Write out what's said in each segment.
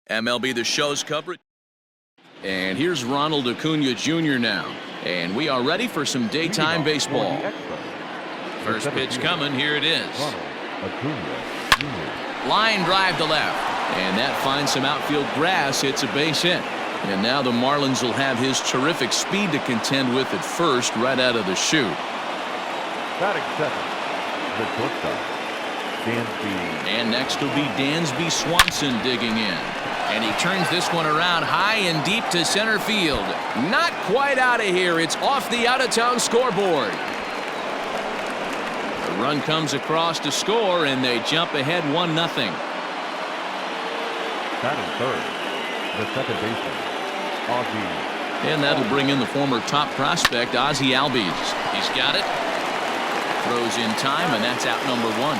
MLB The Show's coverage. And here's Ronald Acuna Jr. now. And we are ready for some daytime baseball. First pitch coming. Here it is. Line drive to left. And that finds some outfield grass. Hits a base hit. And now the Marlins will have his terrific speed to contend with at first right out of the chute. Batting second, the shortstop, Dansby. And next will be Dansby Swanson digging in. And he turns this one around high and deep to center field. Not quite out of here. It's off the out-of-town scoreboard. The run comes across to score, and they jump ahead 1-0. Batting third, the second baseman, Ozzie. And that'll bring in the former top prospect, Ozzie Albies. He's got it. Throws in time, and that's out number 1.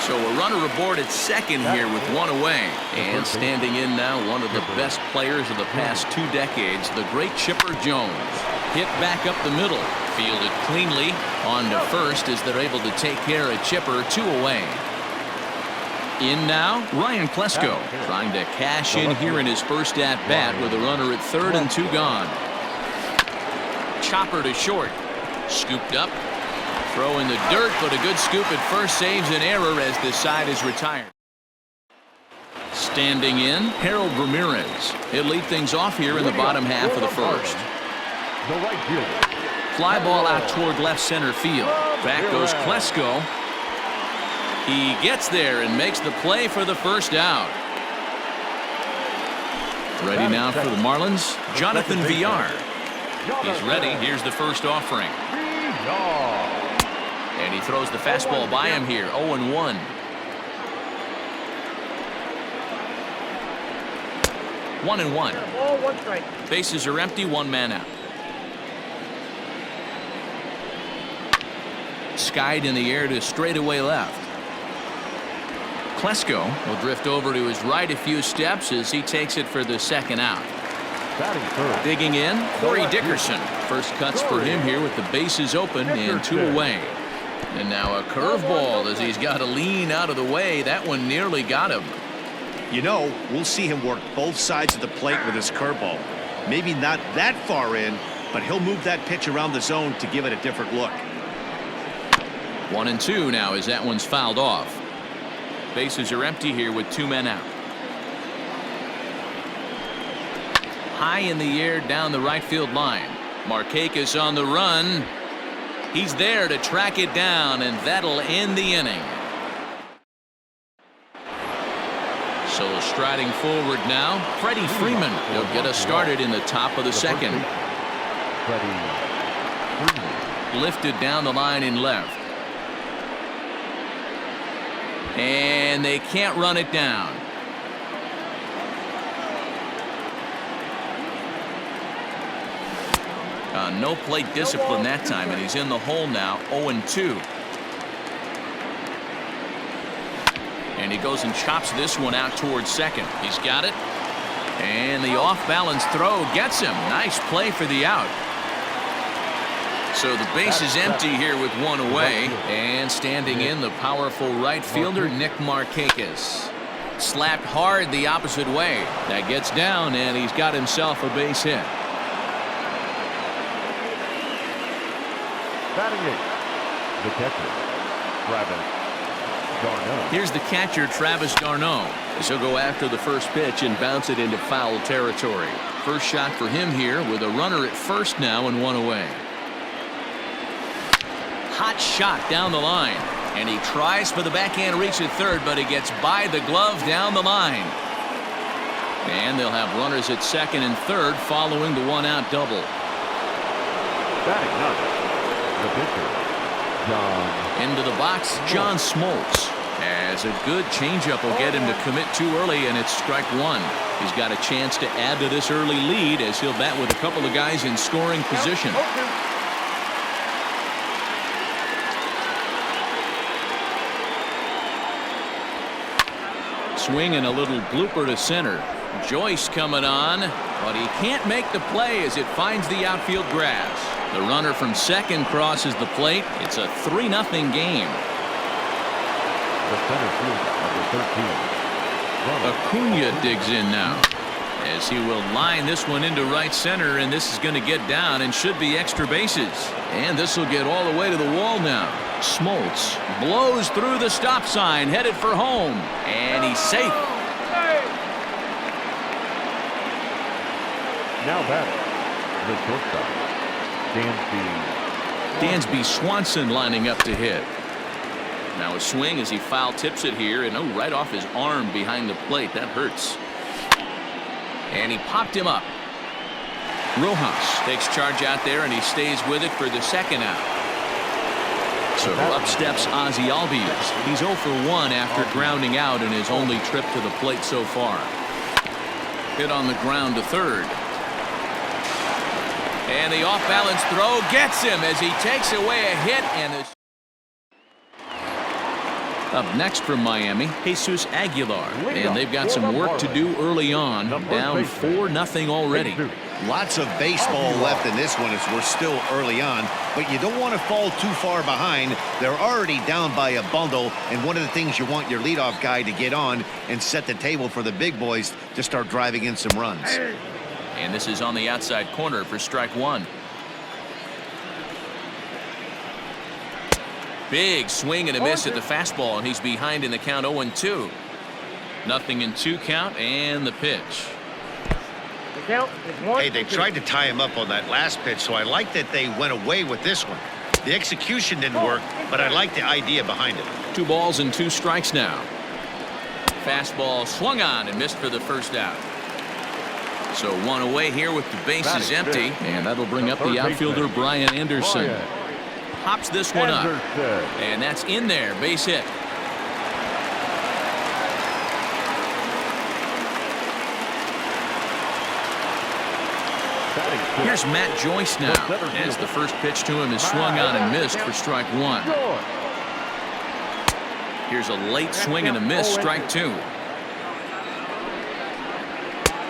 So a runner aboard at second here with one away. And standing in now, one of the best players of the past 2 decades, the great Chipper Jones. Hit back up the middle. Fielded cleanly. On to first as they're able to take care of Chipper. 2 away. In now, Ryan Klesko trying to cash in here in his first at-bat with a runner at third and 2 gone. Chopper to short. Scooped up. Throw in the dirt, but a good scoop at first saves an error as this side is retired. Standing in, Harold Ramirez. He'll lead things off here in the bottom half of the first. The right fielder. Fly ball out toward left center field. Back goes Klesko. He gets there and makes the play for the first out. Ready now for the Marlins, Jonathan Villar. He's ready. Here's the first offering. And he throws the fastball by him here. 0-1. One and one. Bases are empty. 1 man out. Skied in the air to straightaway left. Klesko will drift over to his right a few steps as he takes it for the second out. Digging in, Corey Dickerson. First cuts for him here with the bases open and 2 away. And now a curveball as he's got to lean out of the way. That one nearly got him. You know, we'll see him work both sides of the plate with his curveball. Maybe not that far in, but he'll move that pitch around the zone to give it a different look. 1-2 now as that one's fouled off. Bases are empty here with 2 men out. High in the air down the right field line. Markakis on the run. He's there to track it down, and that'll end the inning. So striding forward now, Freddie Freeman. He'll get us started in the top of the second. Lifted down the line in left. And they can't run it down. No plate discipline that time, and he's in the hole now. 0-2. And he goes and chops this one out towards second. He's got it. And the off-balance throw gets him. Nice play for the out. So the base is empty here with 1 away. And standing in, the powerful right fielder, Nick Markakis. Slapped hard the opposite way. That gets down, and he's got himself a base hit. Batting 8, the catcher, Travis d'Arnaud. Here's the catcher, Travis d'Arnaud, as he'll go after the first pitch and bounce it into foul territory. First shot for him here with a runner at first now and 1 away. Hot shot down the line, and he tries for the backhand reach at third, but he gets by the glove down the line. And they'll have runners at second and third following the 1-out double. Batting 9. The pitcher, John. Into the box, John Smoltz. As a good changeup will get him to commit too early, and it's strike 1. He's got a chance to add to this early lead as he'll bat with a couple of guys in scoring position. Swing and a little blooper to center. Joyce coming on, but he can't make the play as it finds the outfield grass. The runner from second crosses the plate. It's a 3-0 game. The center field of the 13, Acuna digs in now, as he will line this one into right center, and this is going to get down and should be extra bases. And this will get all the way to the wall now. Smoltz blows through the stop sign, headed for home, and he's safe. Now batting, the shortstop, Dansby Swanson lining up to hit. Now a swing as he foul tips it here, and right off his arm behind the plate. That hurts. And he popped him up. Rojas takes charge out there, and he stays with it for the second out. So up steps Ozzie Albies. He's 0 for 1 after grounding out in his only trip to the plate so far. Hit on the ground to third. And the off-balance throw gets him as he takes away a hit. And up next from Miami, Jesus Aguilar. And they've got some work to do early on. Down 4-0 already. Lots of baseball left in this one as we're still early on, but you don't want to fall too far behind. They're already down by a bundle, and one of the things you want your leadoff guy to get on and set the table for the big boys to start driving in some runs. And this is on the outside corner for strike one. Big swing and a miss at the fastball, and he's behind in the count 0-2. Nothing in 2 count, and the pitch. Hey, they tried to tie him up on that last pitch, so I like that they went away with this one. The execution didn't work, but I like the idea behind it. 2 balls and 2 strikes now. Fastball swung on and missed for the first out. So 1 away here with the bases empty, and that'll bring up the outfielder Brian Anderson. Pops this one up, and that's in there, base hit. Here's Matt Joyce now, as the first pitch to him is swung on and missed for strike one. Here's a late swing and a miss, strike 2.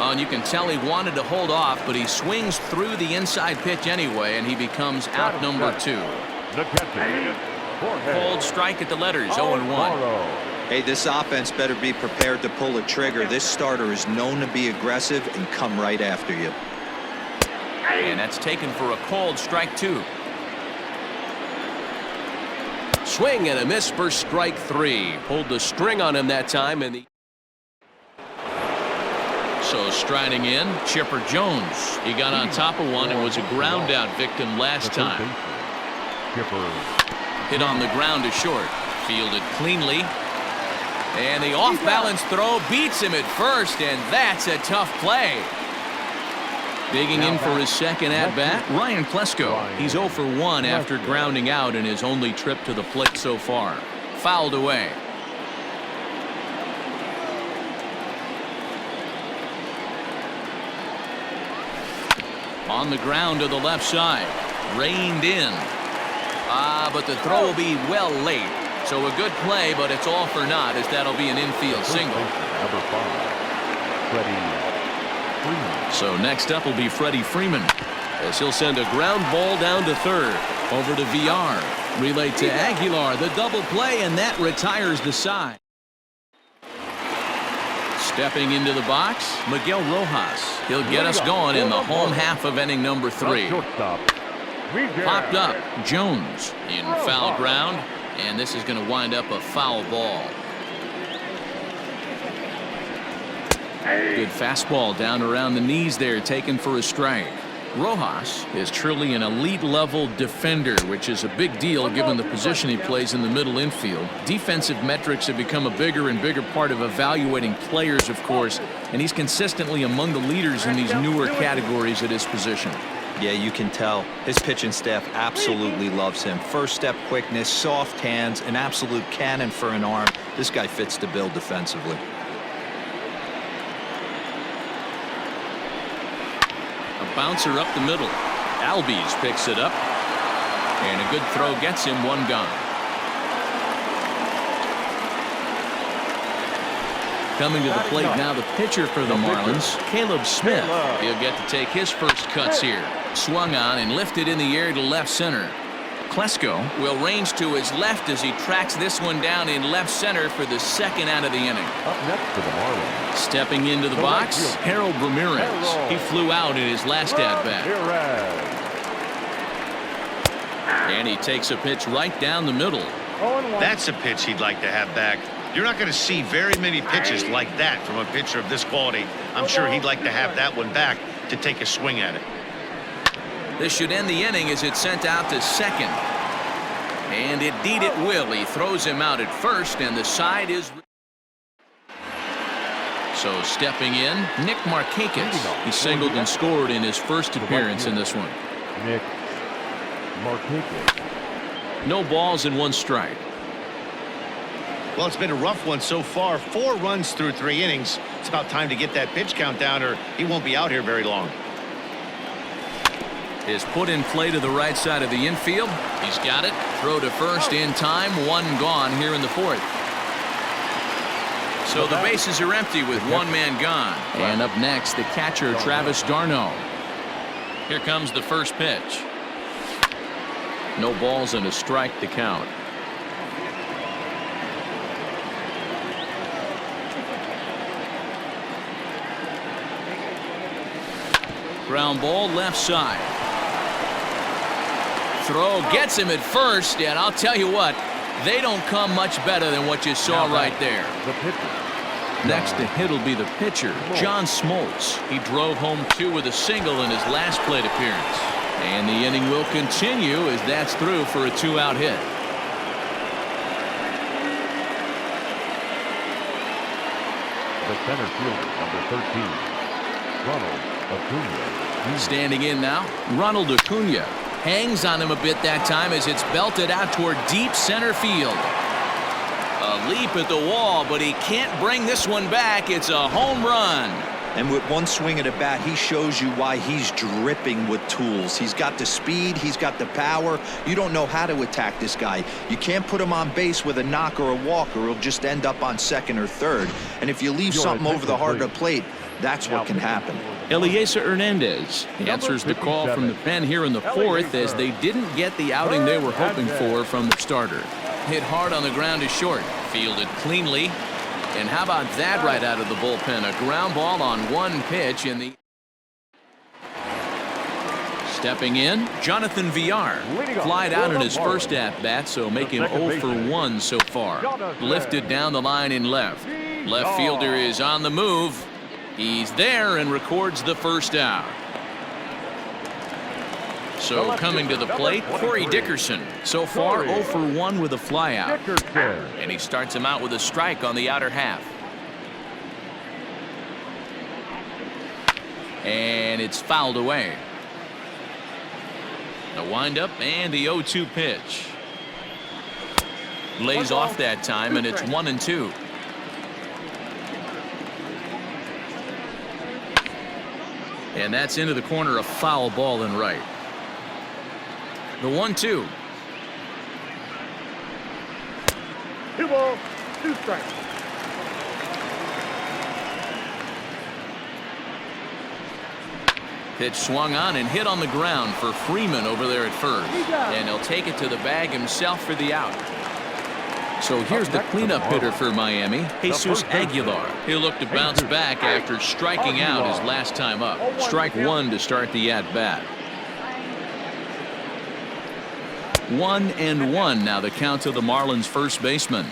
Oh, and you can tell he wanted to hold off, but he swings through the inside pitch anyway, and he becomes out number 2. Cold strike at the letters, 0-1. Hey, this offense better be prepared to pull a trigger. This starter is known to be aggressive and come right after you. And that's taken for a cold strike 2. Swing and a miss for strike 3. Pulled the string on him that time, and so striding in, Chipper Jones. He got on top of one and was a ground out victim last time. Hit on the ground to short. Fielded cleanly. And the off balance throw beats him at first, and that's a tough play. Digging in for his second at bat, Ryan Klesko. He's 0 for 1 after grounding out in his only trip to the plate so far. Fouled away. On the ground to the left side. Reined in. But the throw will be well late. So a good play, but it's all for naught, as that'll be an infield single. Number 5, Freddie. So next up will be Freddie Freeman, as he'll send a ground ball down to third. Over to VR. Relay to Aguilar. The double play, and that retires the side. Stepping into the box, Miguel Rojas. He'll get us going in the home half of inning number 3. Popped up, Jones in foul ground, and this is going to wind up a foul ball. Good fastball down around the knees there, taken for a strike. Rojas is truly an elite level defender, which is a big deal given the position he plays in the middle infield. Defensive metrics have become a bigger and bigger part of evaluating players, of course, and he's consistently among the leaders in these newer categories at his position. Yeah, you can tell his pitching staff absolutely loves him. First step quickness, soft hands, an absolute cannon for an arm. This guy fits the bill defensively. Bouncer up the middle. Albies picks it up, and a good throw gets him one gone. Coming to the plate now, the pitcher for the Marlins, Caleb Smith. He'll get to take his first cuts here. Swung on and lifted in the air to left center. Klesko will range to his left as he tracks this one down in left center for the second out of the inning. Up next for the Marlins. Stepping into the box, Harold Ramirez. He flew out in his last at-bat. And he takes a pitch right down the middle. That's a pitch he'd like to have back. You're not going to see very many pitches like that from a pitcher of this quality. I'm sure he'd like to have that one back to take a swing at it. This should end the inning as it's sent out to second. And indeed it will. He throws him out at first, and the side is... So stepping in, Nick Markakis. He singled and scored in his first appearance in this one. Nick Markakis. No balls and 1 strike. Well, it's been a rough one so far. 4 runs through 3 innings. It's about time to get that pitch count down, or he won't be out here very long. Is put in play to the right side of the infield. He's got it. Throw to first in time. 1 gone here in the 4th. So the bases are empty with 1 man gone. And up next, the catcher, Travis d'Arnaud. Here comes the first pitch. No balls and a strike to count. Ground ball left side. Throw gets him at first, and I'll tell you what, they don't come much better than what you saw right there. The pitcher. Next to hit will be the pitcher, John Smoltz. He drove home 2 with a single in his last plate appearance. And the inning will continue as that's through for a 2-out hit. The center fielder, number 13, Ronald Acuna. Standing in now, Ronald Acuna. Hangs on him a bit that time as it's belted out toward deep center field. A leap at the wall, but he can't bring this one back. It's a home run. And with 1 swing at a bat, he shows you why he's dripping with tools. He's got the speed. He's got the power. You don't know how to attack this guy. You can't put him on base with a knock or a walk, or he'll just end up on second or third. And if you leave something over the heart of the plate, that's what can happen. Eliezer Hernandez answers the call from the pen here in the 4th as they didn't get the outing they were hoping for from the starter. Hit hard on the ground to short. Fielded cleanly. And how about that right out of the bullpen? A ground ball on 1 pitch in the... Stepping in, Jonathan Villar. Flied out in his first at-bat, so make him 0 for 1 so far. Lifted down the line in left. Left fielder is on the move. He's there and records the first out. So coming to the plate, Corey Dickerson. So far 0 for 1 with a flyout. And he starts him out with a strike on the outer half. And it's fouled away. The windup and the 0-2 pitch. Lays off that time, and it's 1-2. And that's into the corner, a foul ball in right. The 1-2. 2 balls, 2 strikes. Pitch swung on and hit on the ground for Freeman over there at first. And he'll take it to the bag himself for the out. So here's the cleanup hitter for Miami, Jesus Aguilar. He'll look to bounce back after striking out his last time up. Strike 1 to start the at-bat. 1-1 now the count to the Marlins first baseman.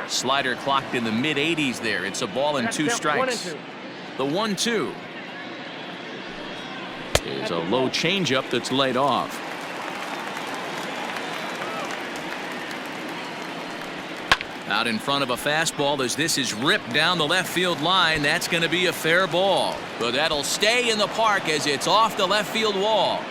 Slider clocked in the mid-80s there. It's a ball and 2 strikes. The 1-2 is a low changeup that's laid off. Out in front of a fastball as this is ripped down the left field line. That's going to be a fair ball. But that'll stay in the park as it's off the left field wall.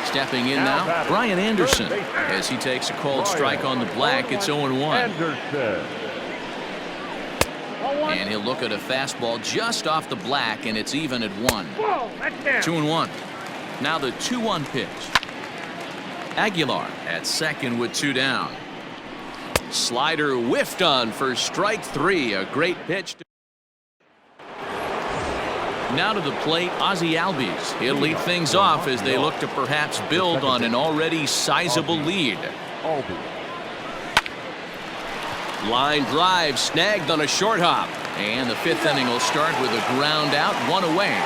Stepping in now, Brian Anderson. As he takes a called strike on the black, it's 0-1. And he'll look at a fastball just off the black, and it's even at 1. 2-1. Now the 2-1 pitch. Aguilar at second with 2 down. Slider whiffed on for strike 3. A great pitch. Now to the plate, Ozzie Albies. He'll lead things off as they look to perhaps build on an already sizable lead. Line drive snagged on a short hop. And the 5th inning will start with a ground out, 1 away.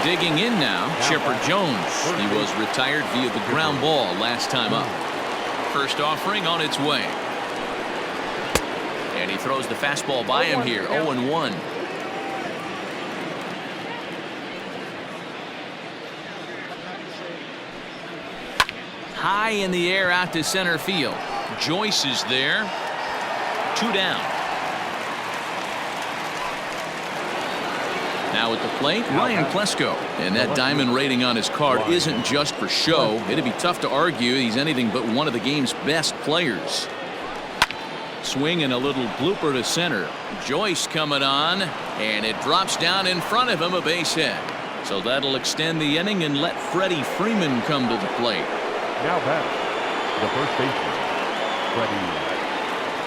Digging in now, Chipper Jones. He was retired via the ground ball last time up. First offering on its way. And he throws the fastball by him here, 0-1. High in the air out to center field. Joyce is there. 2 down. Now at the plate, Ryan Klesko. And that diamond rating on his card isn't just for show. It'd be tough to argue he's anything but one of the game's best players. Swing and a little blooper to center. Joyce coming on, and it drops down in front of him, a base hit. So that'll extend the inning and let Freddie Freeman come to the plate. Now batting, the first baseman,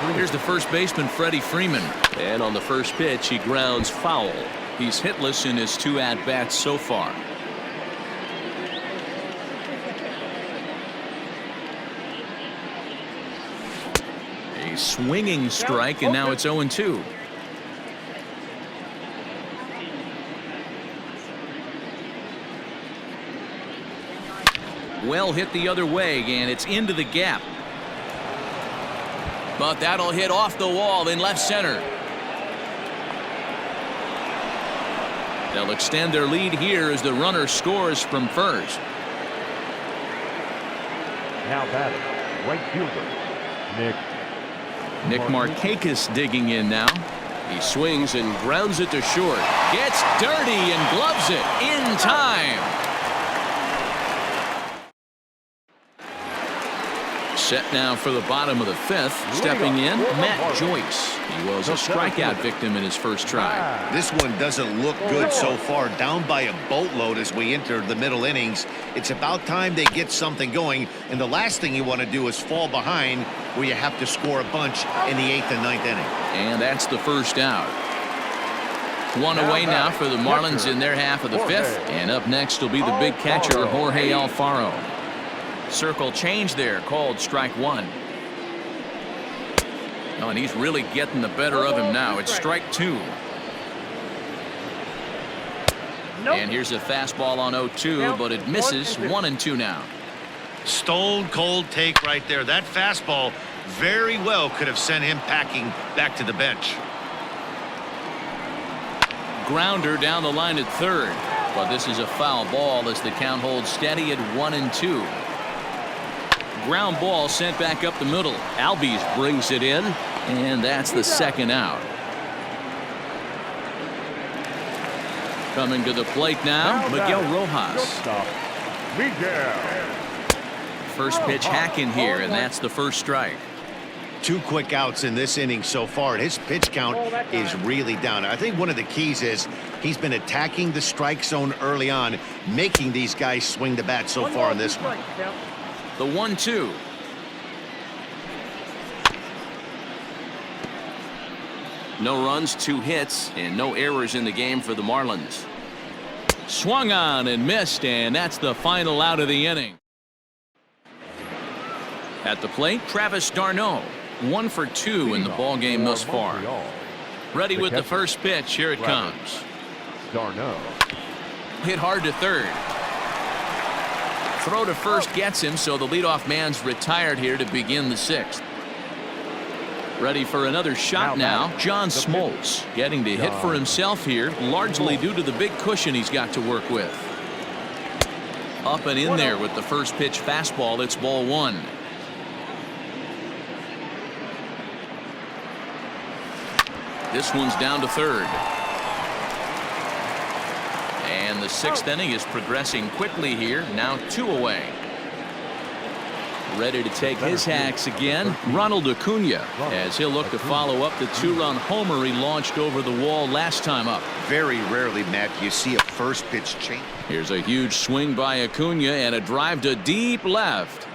Freddie. Here's the first baseman, Freddie Freeman. And on the first pitch, he grounds foul. He's hitless in his 2 at-bats so far. A swinging strike, and now it's 0-2. Well hit the other way, and it's into the gap. But that'll hit off the wall in left center. They'll extend their lead here as the runner scores from first. Now batting, right fielder, Nick Markakis digging in now. He swings and grounds it to short. Gets dirty and gloves it in time. Set now for the bottom of the 5th. Stepping in, Matt Joyce. He was a strikeout victim in his first try. This one doesn't look good so far. Down by a boatload as we enter the middle innings. It's about time they get something going. And the last thing you want to do is fall behind where you have to score a bunch in the 8th and 9th inning. And that's the first out. 1 away now for the Marlins in their half of the 5th. And up next will be the big catcher, Jorge Alfaro. Circle change there, called strike 1. Oh, and he's really getting the better of him now. It's strike 2. And here's a fastball on 0-2, but it misses. 1-2 now. Stone cold take right there. That fastball very well could have sent him packing back to the bench. Grounder down the line at third, but this is a foul ball as the count holds steady at 1-2. Ground ball sent back up the middle. Albies brings it in, and that's the second out. Coming to the plate now, Miguel Rojas. First pitch hack in here, and that's the first strike. 2 quick outs in this inning so far, and his pitch count is really down. I think one of the keys is he's been attacking the strike zone early on, making these guys swing the bat so far in this one. The 1-2. No runs, 2 hits, and no errors in the game for the Marlins. Swung on and missed, and that's the final out of the inning. At the plate, Travis d'Arnaud. 1 for 2 in the ball game thus far. Ready with the first pitch. Here it comes. d'Arnaud. Hit hard to third. Throw to first gets him, so the leadoff man's retired here to begin the 6th. Ready for another shot now, John Smoltz, getting to hit for himself here, largely due to the big cushion he's got to work with. Up and in there with the first pitch fastball. It's ball 1. This one's down to third. And the 6th inning is progressing quickly here. Now 2 away. Ready to take his hacks again, Ronald Acuna, as he'll look to follow up the 2-run homer he launched over the wall last time up. Very rarely, Matt, you see a first pitch change. Here's a huge swing by Acuna and a drive to deep left.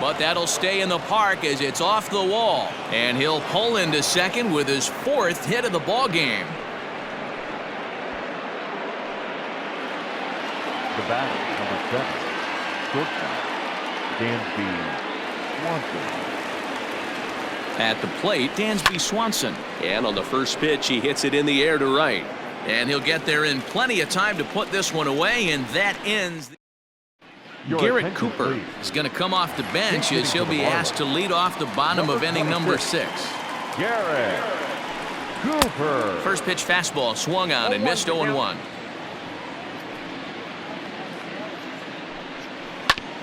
But that'll stay in the park as it's off the wall. And he'll pull into second with his 4th hit of the ball game. The batter, number 7, shortstop, Dansby Swanson. At the plate, Dansby Swanson. And on the first pitch, he hits it in the air to right. And he'll get there in plenty of time to put this one away, and that ends. Garrett Cooper is going to come off the bench as he'll be asked to lead off the bottom of inning number 6. Garrett Cooper. First pitch fastball swung on and missed 0-1.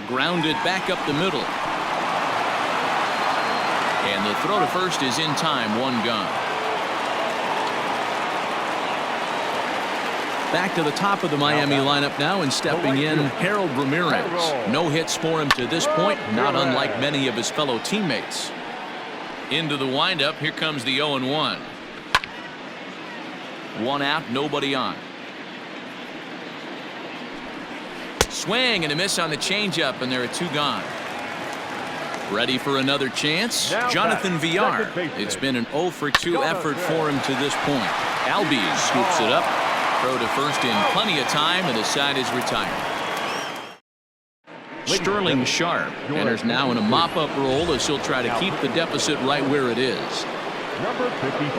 Grounded back up the middle. And the throw to first is in time, 1 gone. Back to the top of the Miami lineup now, and stepping in, Harold Ramirez. No hits for him to this point, not unlike many of his fellow teammates. Into the windup, here comes the 0-1. 1 out, nobody on. Swing and a miss on the changeup, and there are 2 gone. Ready for another chance? Jonathan Villar. It's been an 0-for-2 effort for him to this point. Albies scoops it up. Throw to first in plenty of time, and the side is retired. Sterling Sharp enters now in a mop-up role as he'll try to keep the deficit right where it is.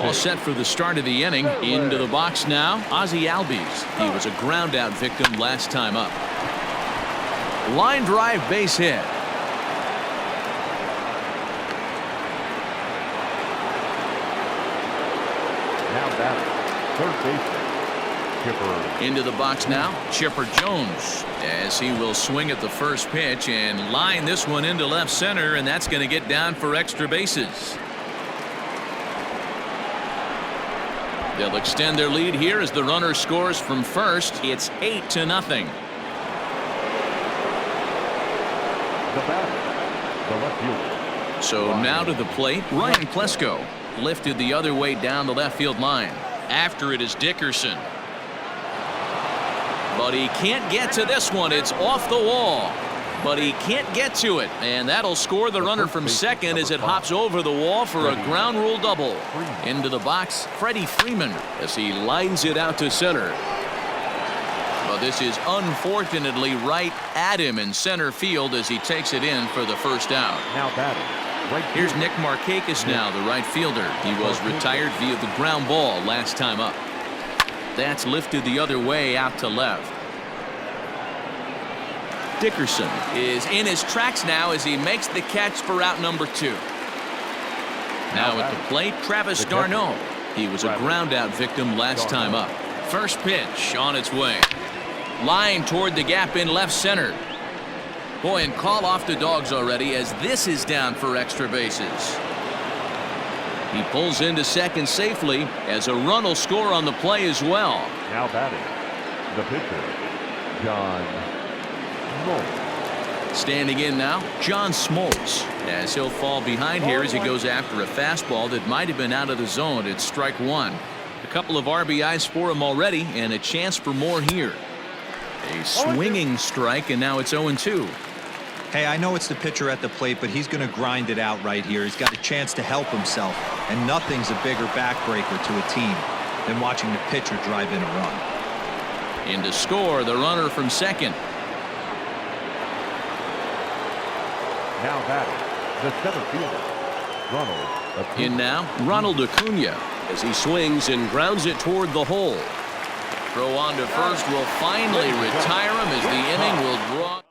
All set for the start of the inning. Into the box now, Ozzie Albies. He was a ground-out victim last time up. Line drive base hit. Now batter, third baseman, Chipper. Into the box now, Chipper Jones, as he will swing at the first pitch and line this one into left center, and that's going to get down for extra bases. They'll extend their lead here as the runner scores from first. It's 8-0. The batter, the left fielder. So now to the plate, Ryan Plesko. Lifted the other way down the left field line. After it is Dickerson. But he can't get to this one. It's off the wall. But he can't get to it. And that'll score the runner from second as it hops over the wall for a ground rule double. Into the box, Freddie Freeman as he lines it out to center. But this is unfortunately right at him in center field as he takes it in for the first out. Now batting. Here's Nick Markakis now, the right fielder. He was retired via the ground ball last time up. That's lifted the other way out to left. Dickerson is in his tracks now as he makes the catch for out number 2. Now at the plate, Travis d'Arnaud. He was a ground out victim last time up. First pitch on its way. Line toward the gap in left center. Boy, and call off the dogs already as this is down for extra bases. He pulls into second safely as a run will score on the play as well. Now batting, the pitcher, John Smoltz. Standing in now, John Smoltz, as he'll fall behind here as he goes after a fastball that might have been out of the zone. It's strike 1. A couple of RBIs for him already, and a chance for more here. A swinging strike, and now it's 0-2. Hey, I know it's the pitcher at the plate, but he's going to grind it out right here. He's got a chance to help himself, and nothing's a bigger backbreaker to a team than watching the pitcher drive in a run. In to score, the runner from second. Now batting, the center fielder, Ronald Acuna. In now, Ronald Acuna, as he swings and grounds it toward the hole. Throw on to first will finally retire him as the inning will draw.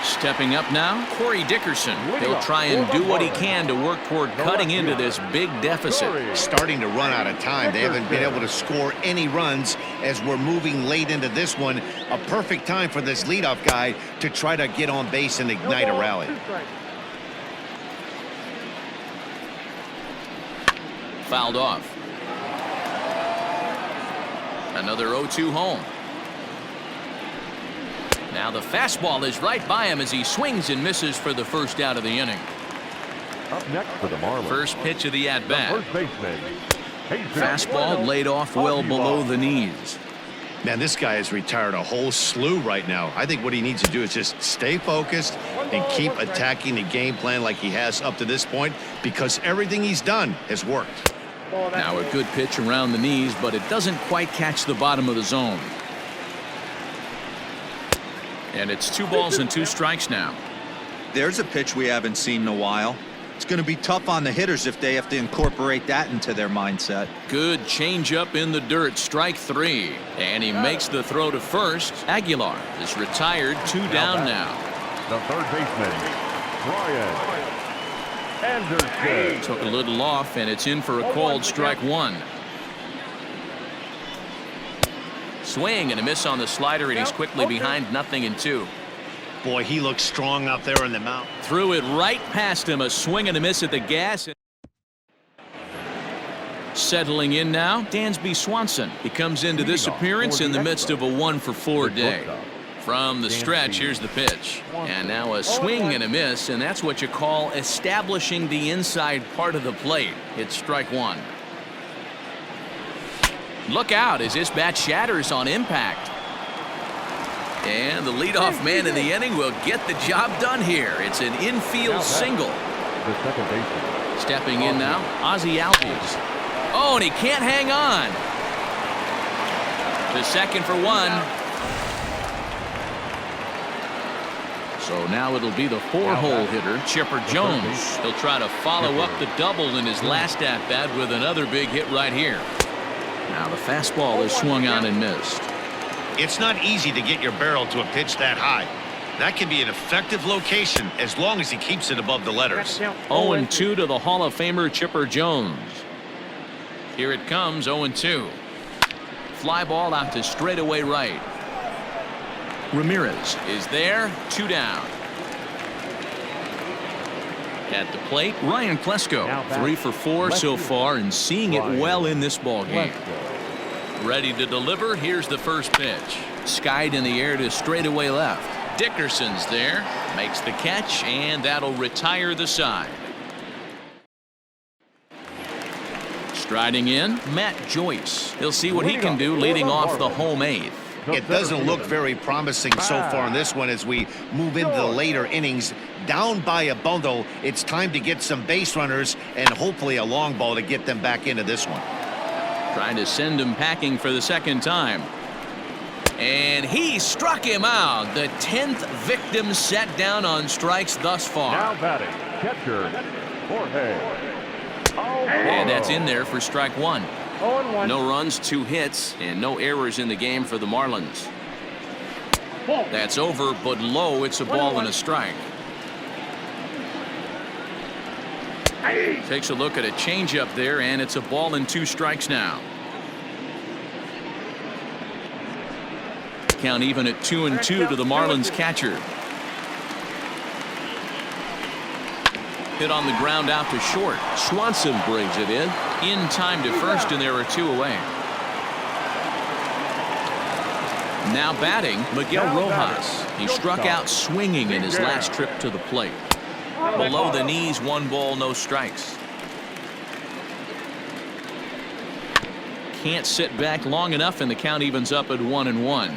Stepping up now, Corey Dickerson. He'll try and do what he can to work toward cutting into this big deficit. Starting to run out of time. They haven't been able to score any runs as we're moving late into this one. A perfect time for this leadoff guy to try to get on base and ignite a rally. Fouled off. Another 0-2 home. Now the fastball is right by him as he swings and misses for the first out of the inning. Up next for the Marlins. First pitch of the at-bat. First baseman. Fastball laid off well below the knees. Man, this guy has retired a whole slew right now. I think what he needs to do is just stay focused and keep attacking the game plan like he has up to this point, because everything he's done has worked. Now a good pitch around the knees, but it doesn't quite catch the bottom of the zone. And it's 2 balls and 2 strikes now. There's a pitch we haven't seen in a while. It's going to be tough on the hitters if they have to incorporate that into their mindset. Good changeup in the dirt, strike 3. And he makes the throw to first. Aguilar is retired, 2 down now. The third baseman, Brian Anderson. Took a little off, and it's in for a called strike 1. Swing and a miss on the slider, and he's quickly behind 0-2. Boy, he looks strong out there in the mound. Threw it right past him, a swing and a miss at the gas. Settling in now, Dansby Swanson. He comes into this appearance in the midst of a 1-for-4 day. From the stretch, here's the pitch. And now a swing and a miss, and that's what you call establishing the inside part of the plate. It's strike 1. Look out as this bat shatters on impact. And the leadoff man in the inning will get the job done here. It's an infield single. The second baseman. Stepping in now, Ozzie Albies. Oh, and he can't hang on. The second for 1. So now it'll be the 4-hole hitter, Chipper Jones. He'll try to follow up the double in his last at-bat with another big hit right here. Now the fastball is swung on and missed. It's not easy to get your barrel to a pitch that high. That can be an effective location as long as he keeps it above the letters. 0-2 to the Hall of Famer Chipper Jones. Here it comes, 0-2. Fly ball out to straightaway right. Ramirez is there, 2 down. At the plate, Ryan Klesko, 3 for 4 so far, and seeing it well in this ball game. Ready to deliver. Here's the first pitch. Skied in the air to straightaway left. Dickerson's there, makes the catch, and that'll retire the side. Striding in, Matt Joyce. He'll see what he can do leading off the home 8th. It doesn't look very promising so far in this one as we move into the later innings. Down by a bundle, it's time to get some base runners and hopefully a long ball to get them back into this one. Trying to send him packing for the second time. And he struck him out. The 10th victim set down on strikes thus far. Now batting, catcher, Jorge. And that's in there for strike 1. No runs, 2 hits, and no errors in the game for the Marlins. That's over, but low. It's a ball and a strike. Takes a look at a changeup there, and it's a ball and 2 strikes now. Count even at 2-2 to the Marlins catcher. Hit on the ground out to short. Swanson brings it in time to first, and there are 2 away. Now batting, Miguel Rojas. He struck out swinging in his last trip to the plate. Below the knees, 1 ball, no strikes. Can't sit back long enough, and the count evens up at 1-1.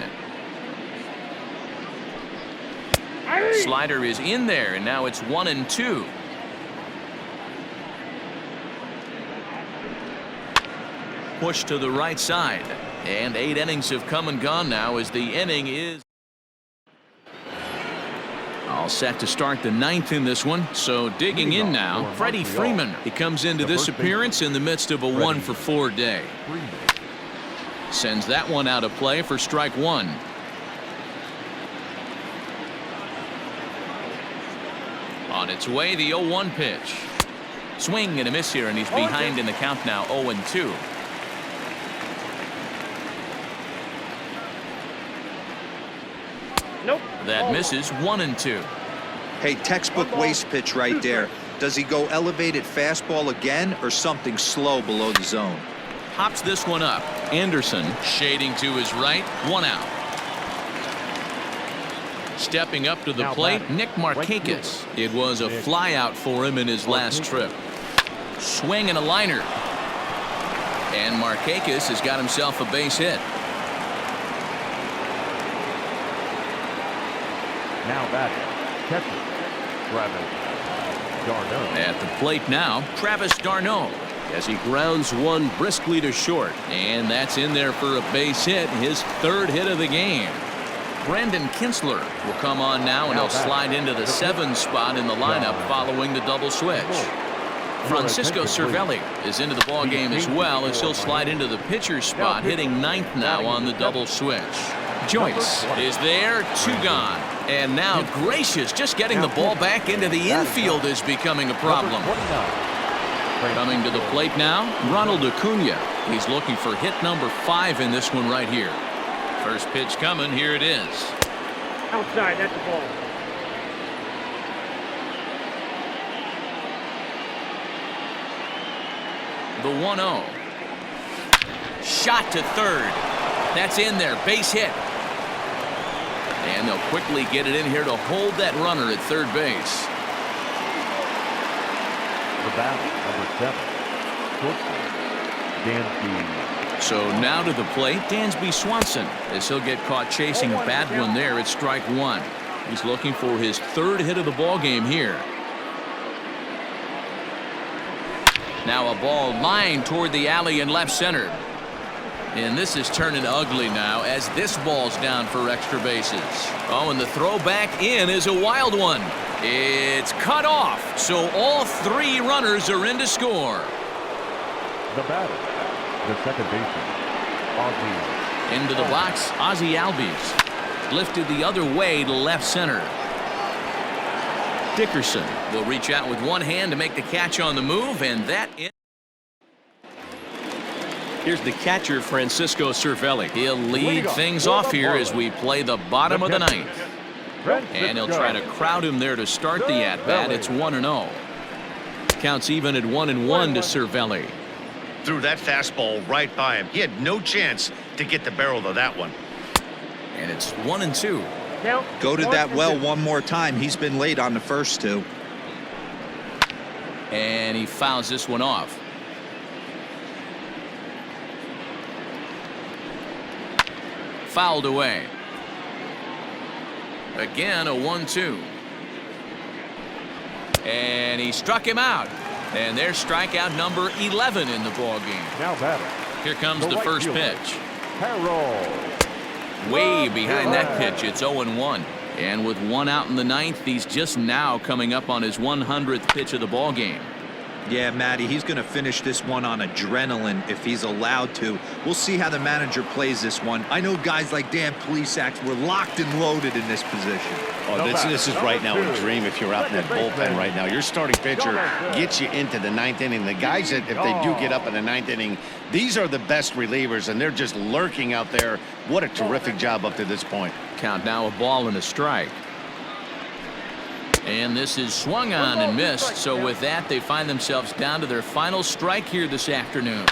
Slider is in there, and now it's 1-2. Push to the right side, and 8 innings have come and gone now as the inning is all set to start the 9th in this one. So digging in now, Freddie Freeman. He comes into this appearance in the midst of a 1-for-4 day. Sends that one out of play for strike 1. On its way, the 0-1 pitch. Swing and a miss here, and he's behind in the count now, 0-2. Nope. That misses, 1-2. Hey, textbook waste pitch right there. Does he go elevated fastball again or something slow below the zone? Hops this one up. Anderson shading to his right, 1 out. Stepping up to the plate, Nick Markakis. It was a fly out for him in his last trip. Swing and a liner. And Markakis has got himself a base hit. Now batting, catcher, Travis d'Arnaud. At the plate now, Travis d'Arnaud, as he grounds one briskly to short, and that's in there for a base hit, his third hit of the game. Brandon Kinsler will come on now, and he'll slide into the 7 spot in the lineup following the double switch. Francisco Cervelli is into the ball game as well, as he'll slide into the pitcher spot, hitting 9th now on the double switch. Joyce is there, 2 gone. And now Gracious just getting the ball back into the infield is becoming a problem. Coming to the plate now, Ronald Acuna. He's looking for hit number 5 in this one right here. First pitch coming, here it is. Outside, that's the ball. The 1-0. Shot to third. That's in there, base hit. And they'll quickly get it in here to hold that runner at third base. The batter, number 7, Dansby. So now to the plate, Dansby Swanson, as he'll get caught chasing a bad one there at strike 1. He's looking for his 3rd hit of the ball game here. Now a ball lined toward the alley in left center. And this is turning ugly now as this ball's down for extra bases. Oh, and the throw back in is a wild one. It's cut off, so all 3 runners are in to score. The batter, the second baseman, Ozzie. Into the box, Ozzie Albies. Lifted the other way to left center. Dickerson will reach out with one hand to make the catch on the move, and that is. Here's the catcher, Francisco Cervelli. He'll lead things off here as we play the bottom of the 9th. And he'll try to crowd him there to start the at-bat. It's 1-0. Counts even at 1-1 to Cervelli. Threw that fastball right by him. He had no chance to get the barrel of that one. And it's 1-2. Go to that well one more time. He's been late on the first 2. And he fouls this one off. Fouled away. Again, a 1-2. And he struck him out. And there's strikeout number 11 in the ball game. Now batter. Here comes the first pitch. Harold. Way behind that pitch, it's 0-1. And with 1 out in the 9th, he's just now coming up on his 100th pitch of the ball game. Yeah, Matty, he's going to finish this one on adrenaline if he's allowed to. We'll see how the manager plays this one. I know guys like Dan Plesac were locked and loaded in this position. Oh, this is right now a dream if you're out in that bullpen right now. Your starting pitcher gets you into the 9th inning. The guys that, if they do get up in the 9th inning, these are the best relievers, and they're just lurking out there. What a terrific job up to this point. Count now, a ball and a strike. And this is swung on and missed. So with that, they find themselves down to their final strike here this afternoon.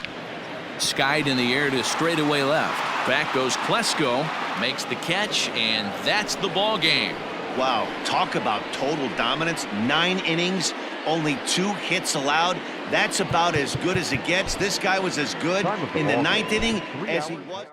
Skied in the air to straightaway left. Back goes Klesko, makes the catch, and that's the ball game. Wow, talk about total dominance. 9 innings, only 2 hits allowed. That's about as good as it gets. This guy was as good in the 9th inning as he was.